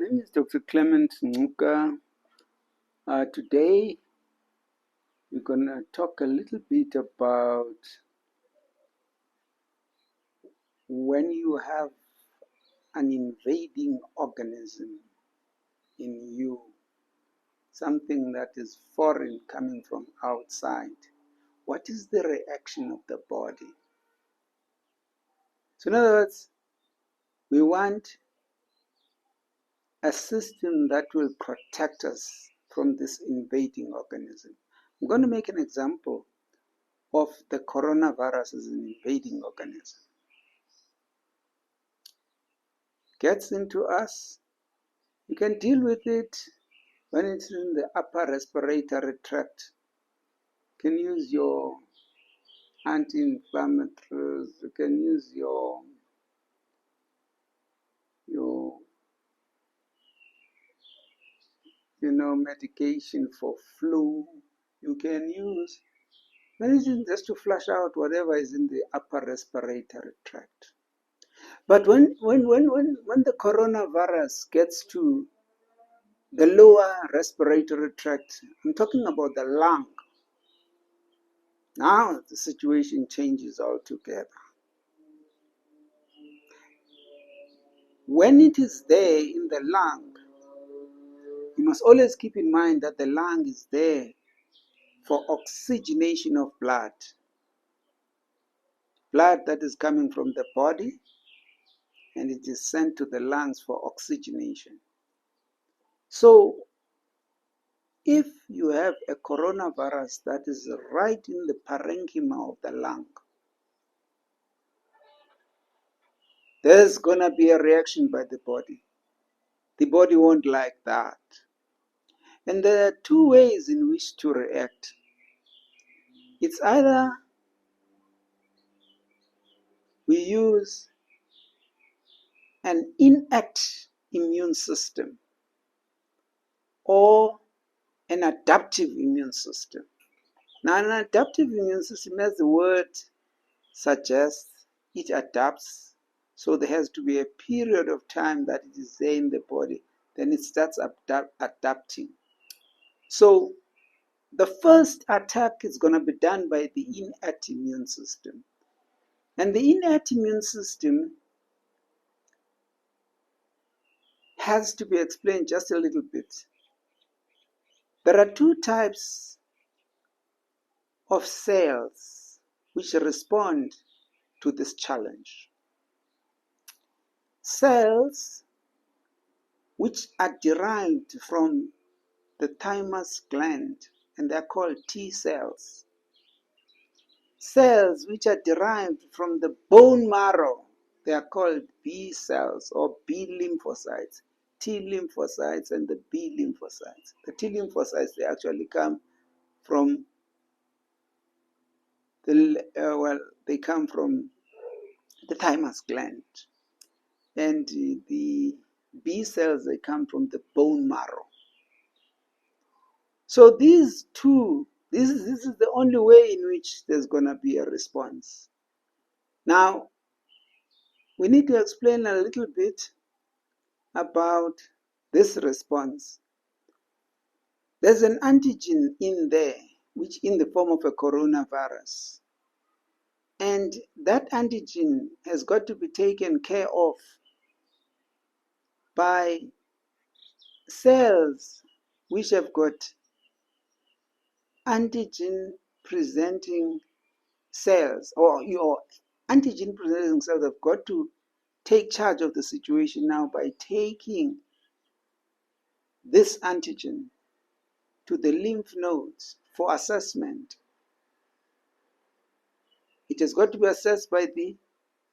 name is Dr. Clement Ncuka. Today we're going to talk a little bit about when you have an invading organism in you, something that is foreign coming from outside. What is the reaction of the body? So in other words, we want a system that will protect us from this invading organism. I'm going to make an example of the coronavirus as an invading organism. Gets into us, you can deal with it when it's in the upper respiratory tract. You can use your anti-inflammatories, you can use your medication for flu. You can use medicine just to flush out whatever is in the upper respiratory tract. But when the coronavirus gets to the lower respiratory tract, I'm talking about the lung, now the situation changes altogether. When it is there in the lung, you must always keep in mind that the lung is there for oxygenation of blood. Blood that is coming from the body, and it is sent to the lungs for oxygenation. So, if you have a coronavirus that is right in the parenchyma of the lung, there's going to be a reaction by the body. The body won't like that. And there are two ways in which to react. It's either we use an innate immune system or an adaptive immune system. Now, an adaptive immune system, as the word suggests, it adapts. So there has to be a period of time that it is there in the body. Then it starts adapting. So the first attack is going to be done by the innate immune system. And the innate immune system has to be explained just a little bit. There are two types of cells which respond to this challenge. Cells which are derived from the thymus gland, and they're called T cells. Cells which are derived from the bone marrow, they are called B cells or B lymphocytes. T lymphocytes and the B lymphocytes. The T lymphocytes, they actually come from they come from the thymus gland, and the B cells, they come from the bone marrow. So these two, this is the only way in which there's going to be a response. Now, we need to explain a little bit about this response. There's an antigen in there, which in the form of a coronavirus. And that antigen has got to be taken care of by cells which have got antigen presenting cells, or your antigen presenting cells have got to take charge of the situation now by taking this antigen to the lymph nodes for assessment. It has got to be assessed by the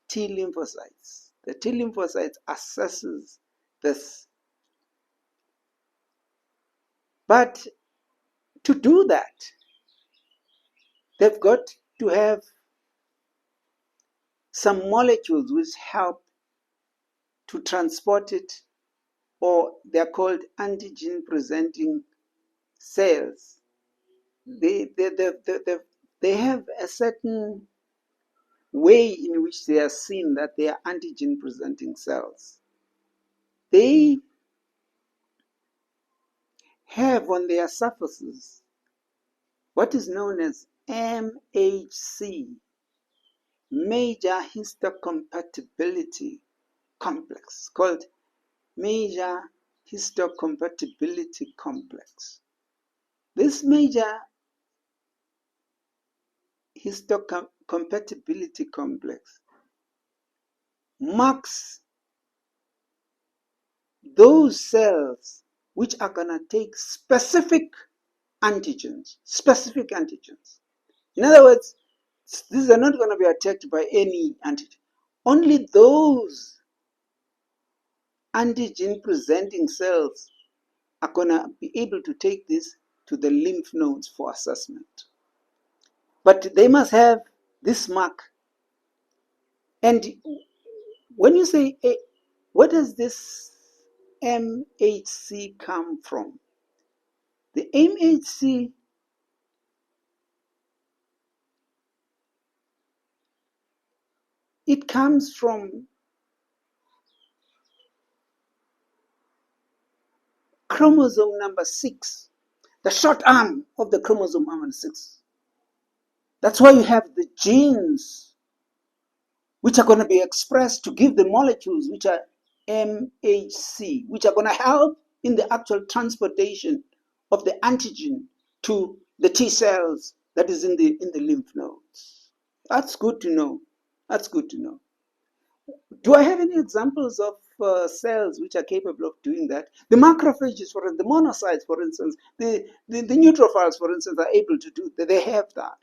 T lymphocytes. The T lymphocytes assesses this. But to do that, they've got to have some molecules which help to transport it, or they're called antigen presenting cells. They have a certain way in which they are seen that they are antigen presenting cells. They have on their surfaces what is known as MHC, major histocompatibility complex, called major histocompatibility complex. This major histocompatibility complex marks those cells which are going to take specific antigens. In other words, these are not going to be attacked by any antigen. Only those antigen-presenting cells are going to be able to take this to the lymph nodes for assessment. But they must have this mark. And when you say, where does this MHC come from? The MHC it comes from chromosome number 6, the short arm of the chromosome number 6. That's why you have the genes which are going to be expressed to give the molecules which are MHC, which are going to help in the actual transportation of the antigen to the T cells that is in the lymph nodes. That's good to know. That's good to know. Do I have any examples of cells which are capable of doing that? The macrophages, for the monocytes, for instance, the neutrophils, for instance, are able to do that. They have that.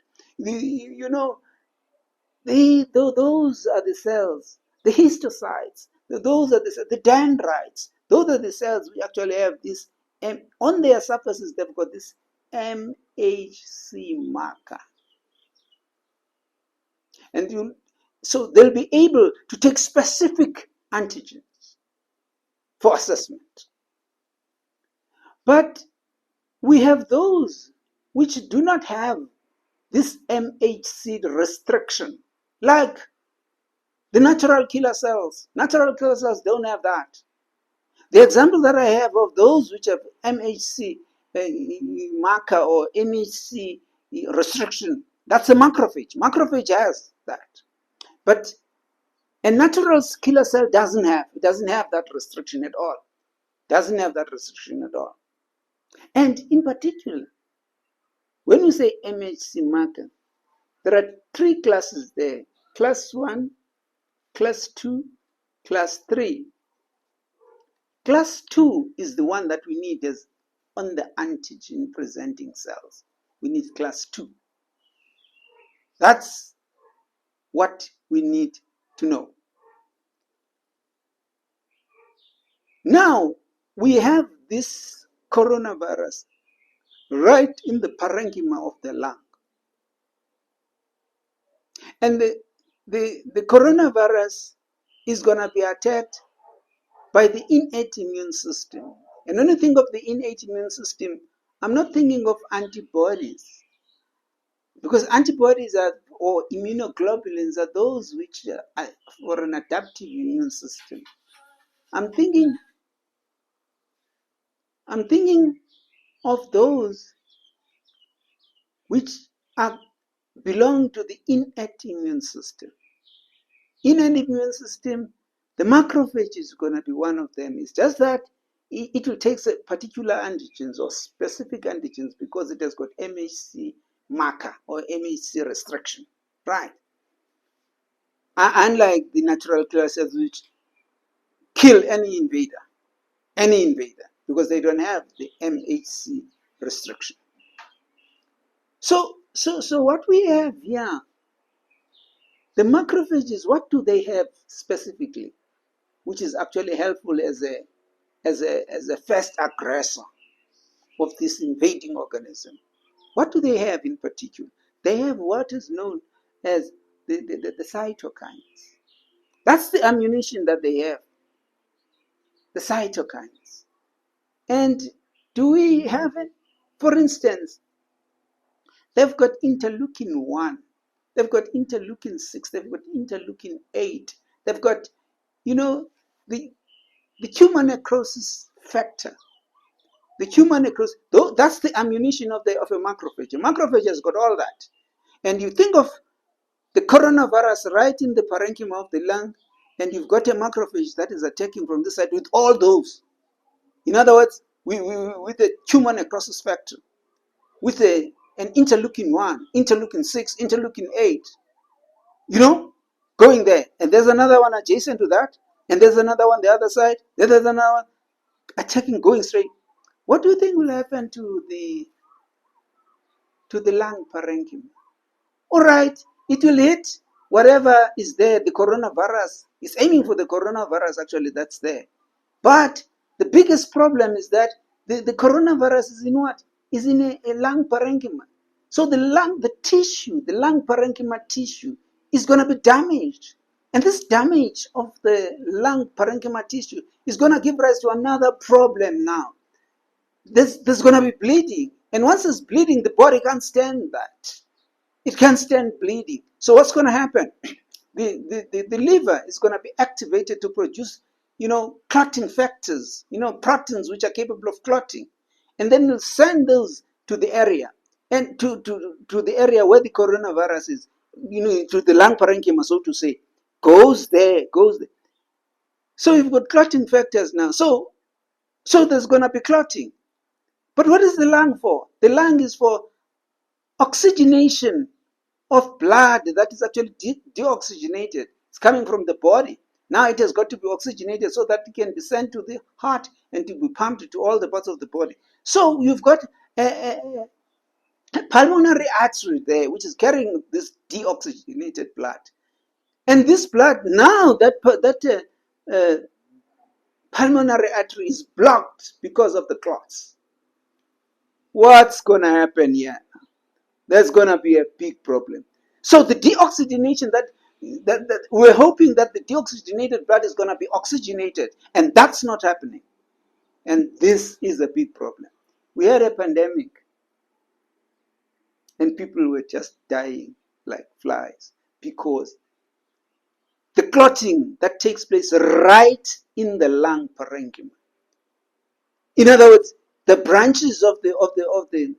Those are the cells. The histocytes, those are the dendrites. Those are the cells which actually have this, on their surfaces, they've got this MHC marker. And so they'll be able to take specific antigens for assessment. But we have those which do not have this MHC restriction, like the natural killer cells. Natural killer cells don't have that. The example that I have of those which have MHC marker or MHC restriction, that's a macrophage. Macrophage has that. But a natural killer cell doesn't have that restriction at all. Doesn't have that restriction at all. And in particular, when you say MHC marker, there are 3 classes there. Class 1, class 2, class 3. Class 2 is the one that we need as on the antigen presenting cells. We need class 2. That's what we need to know. Now, we have this coronavirus right in the parenchyma of the lung. And the coronavirus is going to be attacked by the innate immune system. And when you think of the innate immune system, I'm not thinking of antibodies. Because antibodies or immunoglobulins are those which are for an adaptive immune system. I'm thinking of those which belong to the innate immune system. Innate immune system, the macrophage is going to be one of them. It's just that it will take particular antigens or specific antigens because it has got MHC marker or MHC restriction, right? Unlike the natural killer cells which kill any invader, because they don't have the MHC restriction. So what we have here, the macrophages, what do they have specifically, which is actually helpful as a first aggressor of this invading organism? What do they have in particular? They have what is known as the cytokines. That's the ammunition that they have, the cytokines. And do we have it? For instance, they've got interleukin-1, they've got interleukin-6, they've got interleukin-8, they've got, the tumor necrosis factor. The tumor necrosis, that's the ammunition of a macrophage. A macrophage has got all that. And you think of the coronavirus right in the parenchyma of the lung, and you've got a macrophage that is attacking from this side with all those. In other words, with the tumor necrosis factor, with an interleukin 1, interleukin 6, interleukin 8, going there. And there's another one adjacent to that, and there's another one the other side, then there's another one attacking, going straight. What do you think will happen to the lung parenchyma? All right, it will hit whatever is there. The coronavirus is aiming for the coronavirus, actually, that's there. But the biggest problem is that the coronavirus is in what? Is in a lung parenchyma. So the lung parenchyma tissue is going to be damaged. And this damage of the lung parenchyma tissue is going to give rise to another problem now. There's going to be bleeding. And once it's bleeding, the body can't stand that. It can't stand bleeding. So what's going to happen? The liver is going to be activated to produce, clotting factors, proteins which are capable of clotting. And then we'll send those to the area, and to the area where the coronavirus is, to the lung parenchyma, so to say, goes there. So you've got clotting factors now. So there's going to be clotting. But what is the lung for? The lung is for oxygenation of blood that is actually deoxygenated. It's coming from the body. Now it has got to be oxygenated so that it can be sent to the heart and to be pumped to all the parts of the body. So you've got a pulmonary artery there which is carrying this deoxygenated blood. And this blood, now that pulmonary artery is blocked because of the clots. What's going to happen here? There's going to be a big problem. So the deoxygenation that we're hoping that the deoxygenated blood is going to be oxygenated, and that's not happening. And this is a big problem. We had a pandemic, and people were just dying like flies because the clotting that takes place right in the lung parenchyma. In other words, the branches of the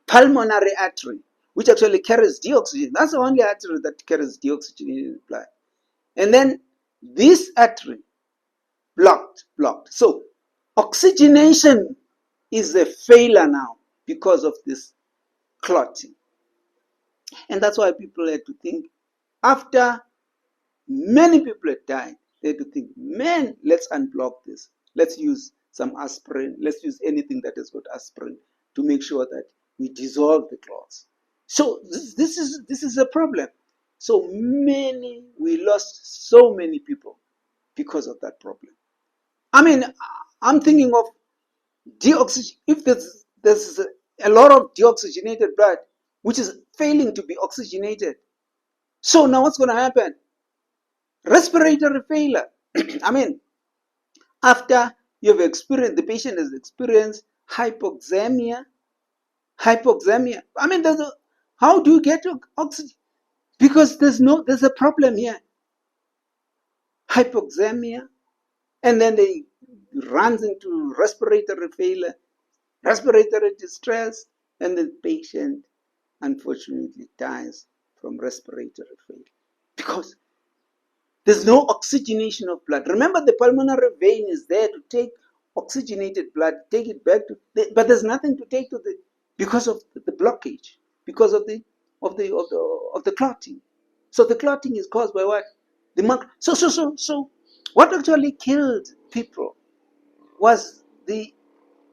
pulmonary artery, which actually carries deoxygen. That's the only artery that carries deoxygenated blood. And then this artery blocked. So oxygenation is a failure now because of this clotting. And that's why people had to think, after many people had died, they had to think, man, let's unblock this. Let's use some aspirin. Let's use anything that has got aspirin to make sure that we dissolve the clots. So this is a problem. So we lost so many people because of that problem. I mean, I'm thinking of if there's a lot of deoxygenated blood which is failing to be oxygenated. So now what's going to happen? Respiratory failure. I mean, after the patient has experienced hypoxemia. I mean, how do you get oxygen? Because there's a problem here. Hypoxemia, and then they runs into respiratory failure, respiratory distress, and the patient unfortunately dies from respiratory failure because there's no oxygenation of blood. Remember, the pulmonary vein is there to take oxygenated blood, take it back but there's nothing to take because of the blockage, because of the clotting. So the clotting is caused by what? So what actually killed people was the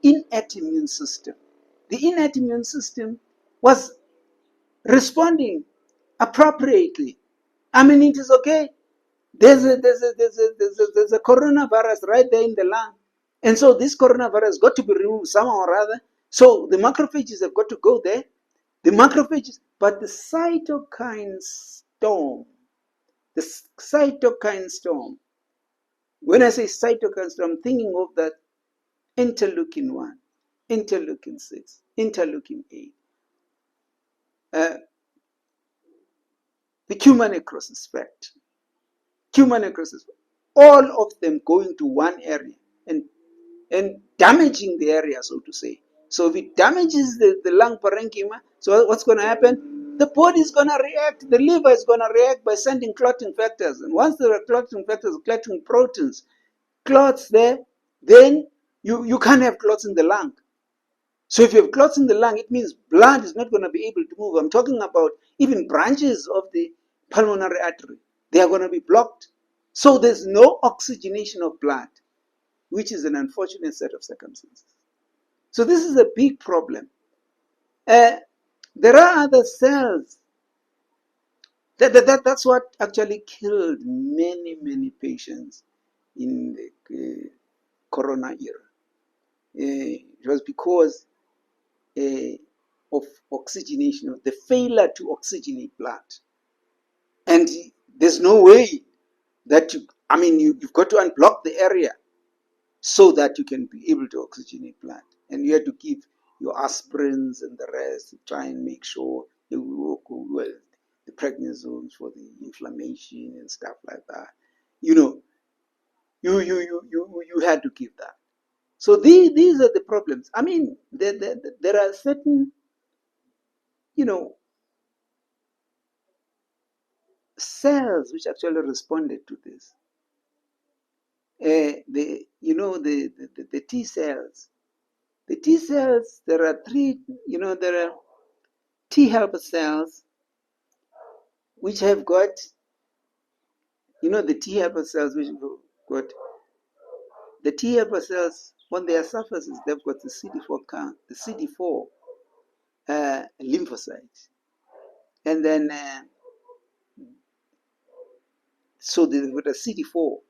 innate immune system. The innate immune system was responding appropriately. I mean, it is okay. There's a coronavirus right there in the lung. And so this coronavirus got to be removed somehow or other. So the macrophages have got to go there. But the cytokine storm, when I say cytokine storm, I'm thinking of that interleukin 1, interleukin 6, interleukin 8. The tumor necrosis factor. All of them going to one area and and damaging the area, so to say. So if it damages the lung parenchyma, so what's going to happen? The body is going to react, the liver is going to react by sending clotting factors. And once there are clotting factors, clotting proteins, clots there, then you can't have clots in the lung. So if you have clots in the lung, it means blood is not going to be able to move. I'm talking about even branches of the pulmonary artery. They are going to be blocked. So there's no oxygenation of blood, which is an unfortunate set of circumstances. So this is a big problem. There are other cells. That's what actually killed many patients in the corona era. It was because of oxygenation, the failure to oxygenate blood. And there's no way that you've got to unblock the area so that you can be able to oxygenate blood. And you have to give your aspirins and the rest to try and make sure they work well, the prednisones for the inflammation and stuff like that. You had to give that. So these are the problems. I mean, there are certain, cells which actually responded to this. The T cells. The T cells, there are three, there are T helper cells which have got, the T helper cells which have got, the T helper cells on their surfaces, they've got the CD4 count, the CD4 lymphocytes. And then, so they've got a CD4.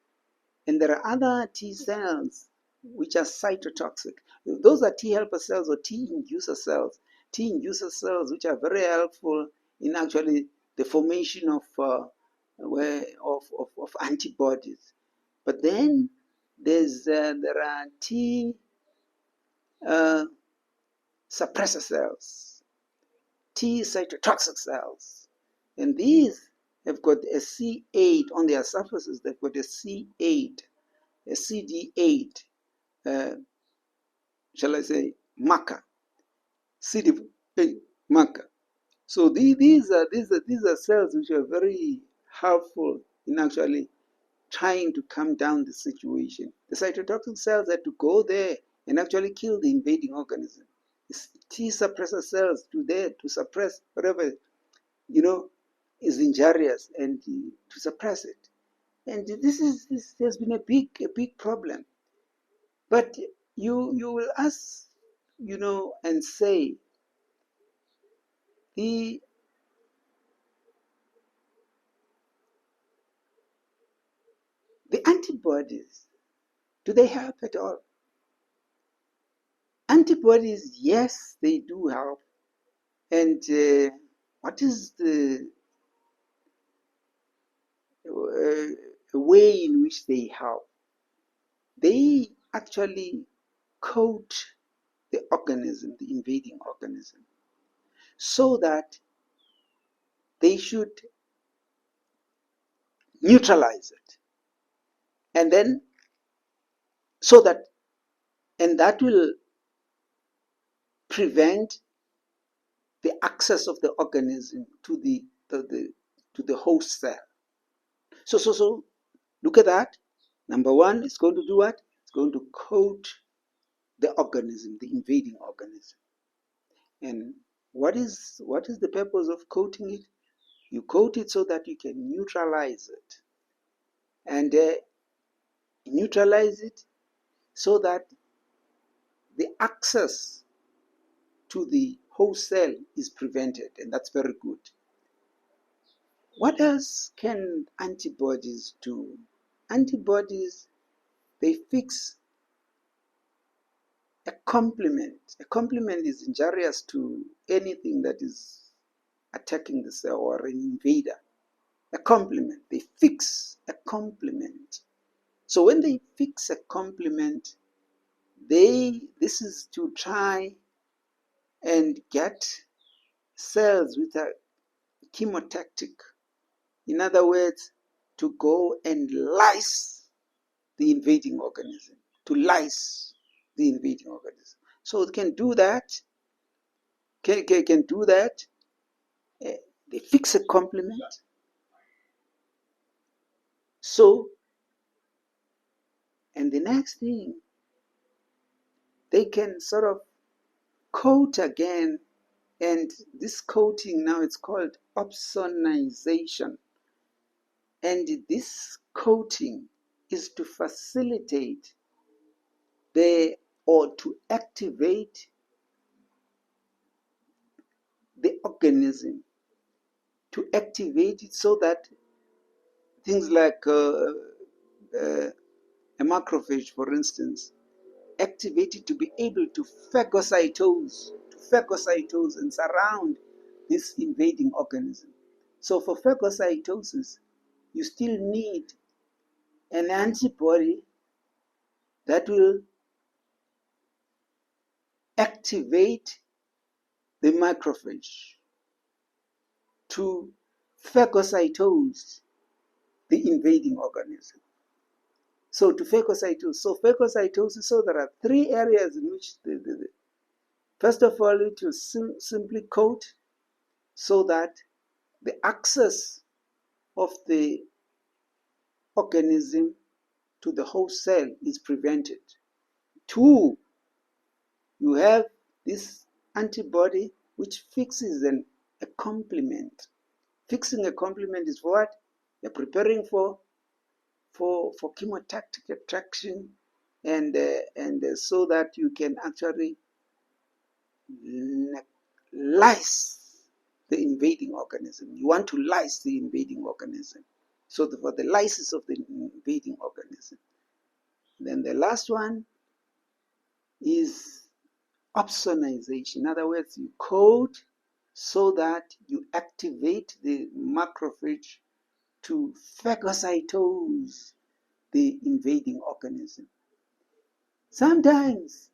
And there are other T cells which are cytotoxic. Those are T helper cells or T inducer cells. T inducer cells which are very helpful in actually the formation of antibodies. But then there are T suppressor cells, T cytotoxic cells, and these have got a C8 on their surfaces. They've got a C8, a CD8, shall I say, marker, CD8 marker. So these are cells which are very helpful in actually trying to calm down the situation. The cytotoxic cells had to go there and actually kill the invading organism. T suppressor cells to suppress whatever is injurious and to suppress it. And this has been a big problem. But you will ask, and say, the antibodies, do they help at all? Antibodies, yes, they do help. And what is the way in which they help? They actually coat the organism, the invading organism, so that they should neutralize it. And then, that will prevent the access of the organism to the host cell. So look at that. Number one, it's going to do what? It's going to coat the organism, the invading organism. And what is the purpose of coating it? You coat it so that you can neutralize it. And neutralize it so that the access to the host cell is prevented, and that's very good. What else can antibodies do? Antibodies, they fix a complement. A complement is injurious to anything that is attacking the cell or an invader. A complement, they fix a complement. So when they fix a complement, this is to try and get cells with a chemotactic. In other words, to go and lyse the invading organism, to lyse. the invading organism. So it can do that, can do that. They fix a complement. So, and the next thing, they can sort of coat again, and this coating now it's called opsonization. And this coating is to facilitate or to activate the organism, to activate it so that things like a macrophage, for instance, activated to be able to phagocytose and surround this invading organism. So for phagocytosis, you still need an antibody that will activate the macrophage to phagocytose the invading organism. So phagocytosis, so there are three areas in which first of all, it will simply coat so that the access of the organism to the host cell is prevented. Two, you have this antibody which fixes a complement. Fixing a complement is what? You're preparing for chemotactic attraction, and so that you can actually lyse the invading organism. You want to lyse the invading organism. So for the lysis of the invading organism. Then the last one is opsonization. In other words, you coat so that you activate the macrophage to phagocytose the invading organism. Sometimes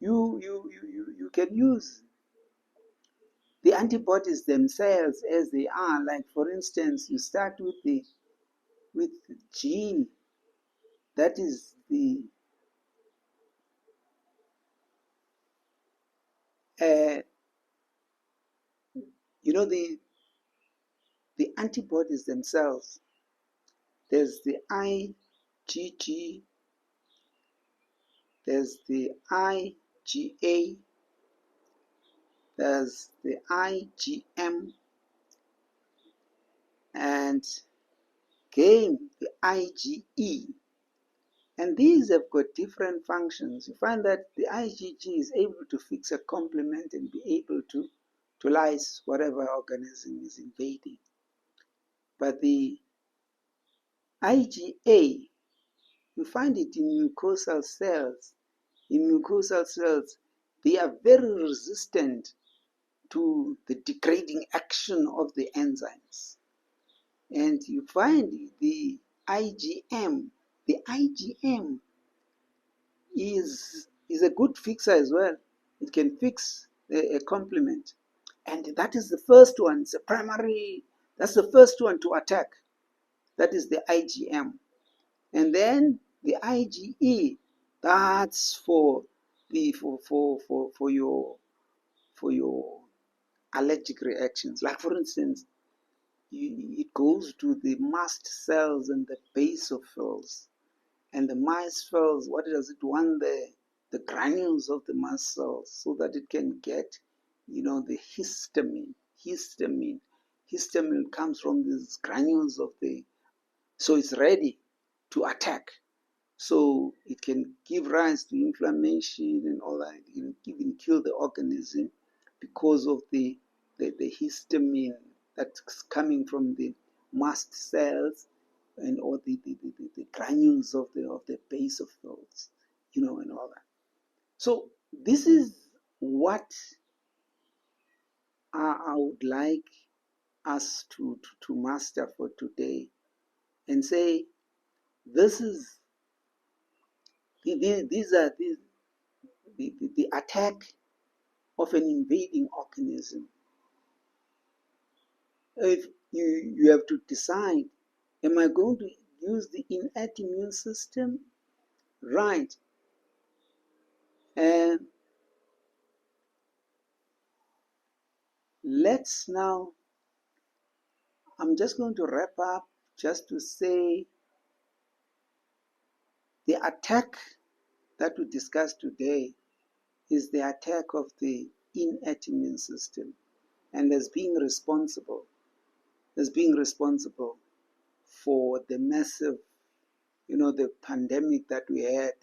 you can use the antibodies themselves as they are. Like for instance, you start with the gene that is the the antibodies themselves. There's the IgG, there's the IgA, there's the IgM, and again the IgE. And these have got different functions. You find that the IgG is able to fix a complement and be able to lyse whatever organism is invading. But the IgA, you find it in mucosal cells. In mucosal cells, they are very resistant to the degrading action of the enzymes. And you find the IgM is a good fixer as well. It can fix a complement. And that is the first one. It's a primary, that's the first one to attack. That is the IgM. And then the IgE, that's for your allergic reactions. Like for instance, it goes to the mast cells and the basophils. And the mast cells, what does it want? The granules of the mast cells, so that it can get, the histamine. Histamine comes from these granules of so it's ready to attack. So it can give rise to inflammation and all that. It can even kill the organism because of the histamine that's coming from the mast cells and all the granules of the basophils, and all that. So this is what I would like us to master for today, and say this is these are the attack of an invading organism. If you have to decide, am I going to use the innate immune system? Right. And let's now, I'm just going to wrap up just to say the attack that we discussed today is the attack of the innate immune system, and as being responsible for the massive, the pandemic that we had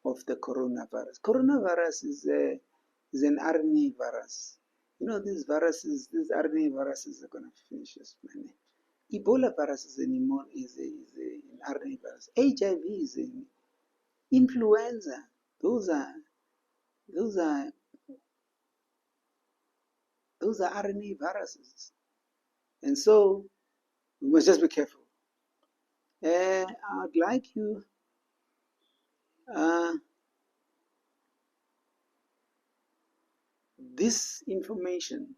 of the coronavirus. Coronavirus is an RNA virus. These RNA viruses are going to finish us, man. Ebola virus is an RNA virus. HIV is an influenza. Those are RNA viruses, and so we must just be careful. I'd like you this information.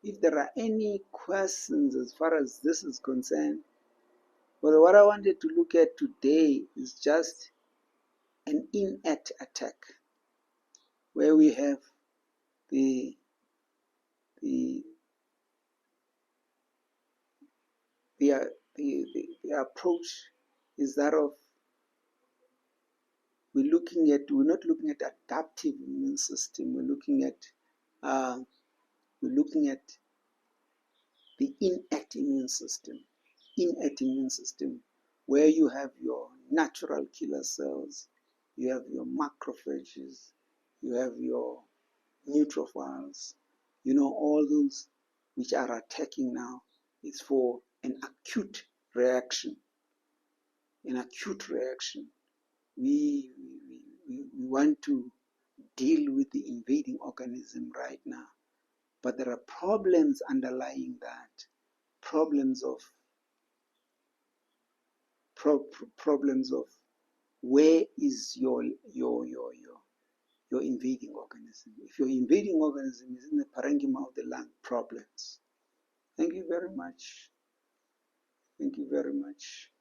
If there are any questions as far as this is concerned, well, what I wanted to look at today is just an innate attack, where we have the approach is that of we're not looking at adaptive immune system. We're looking at the innate immune system. Innate immune system, where you have your natural killer cells, you have your macrophages, you have your neutrophils, all those which are attacking now. It's for an acute reaction. An acute reaction. We want to deal with the invading organism right now, but there are problems underlying that, problems of where is your invading organism. If your invading organism is in the parenchyma of the lung, problems. Thank you very much. Thank you very much.